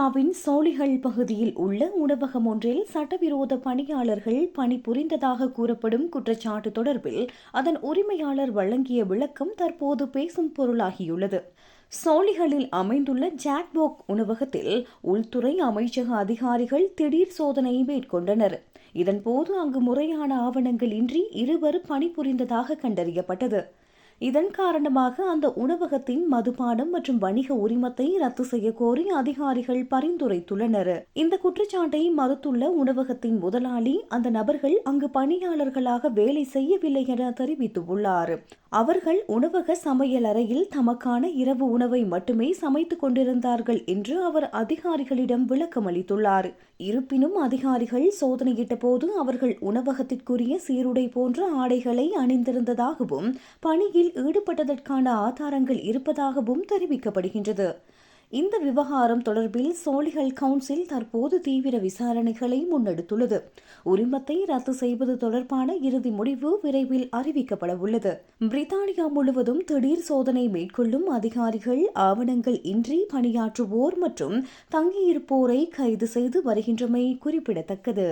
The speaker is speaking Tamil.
பிரித்தானியாவின் சோலிஹல் பகுதியில் உள்ள உணவகம் ஒன்றில் சட்டவிரோத பணியாளர்கள் பணிபுரிந்ததாக கூறப்படும் குற்றச்சாட்டு தொடர்பில் அதன் உரிமையாளர் வழங்கிய விளக்கம் தற்போது பேசும் பொருளாகியுள்ளது. சோலிஹலில் அமைந்துள்ள ஜாக்போக் உணவகத்தில் உள்துறை அமைச்சக அதிகாரிகள் திடீர் சோதனை மேற்கொண்டனர். இதன்போது அங்கு முறையான ஆவணங்கள் இன்றி இருவர் பணிபுரிந்ததாக கண்டறியப்பட்டது. இதன் காரணமாக அந்த உணவகத்தின் மதுபானம் மற்றும் வணிக உரிமத்தை ரத்து செய்ய கோரி அதிகாரிகள் பரிந்துரைத்துள்ளனர். இந்த குற்றச்சாட்டை மறுத்துள்ள உணவகத்தின் முதலாளி அந்த நபர்கள் அங்கு பணியாளர்களாக வேலை செய்யவில்லை என தெரிவித்துள்ளார். அவர்கள் உணவக சமையல் அறையில் தமக்கான இரவு உணவை மட்டுமே சமைத்துக் கொண்டிருந்தார்கள் என்று அவர் அதிகாரிகளிடம் விளக்கம் அளித்துள்ளார். இருப்பினும் அதிகாரிகள் சோதனையிட்ட போது அவர்கள் உணவகத்திற்குரிய சீருடை போன்ற ஆடைகளை அணிந்திருந்ததாகவும் பணியில் ஈடுபட்டதற்கான ஆதாரங்கள் இருப்பதாகவும் தெரிவிக்கப்படுகின்றது. இந்த விவகாரம் தொடர்பில் சோலிஹல் கவுன்சில் தற்போது தீவிர விசாரணைகளை முன்னெடுத்துள்ளது. உரிமத்தை ரத்து செய்வது தொடர்பான இறுதி முடிவு விரைவில் அறிவிக்கப்பட உள்ளது. பிரித்தானியா முழுவதும் திடீர் சோதனை மேற்கொள்ளும் அதிகாரிகள் ஆவணங்கள் இன்றி பணியாற்றுவோர் மற்றும் தங்கியிருப்போரை கைது செய்து வருகின்றமை குறிப்பிடத்தக்கது.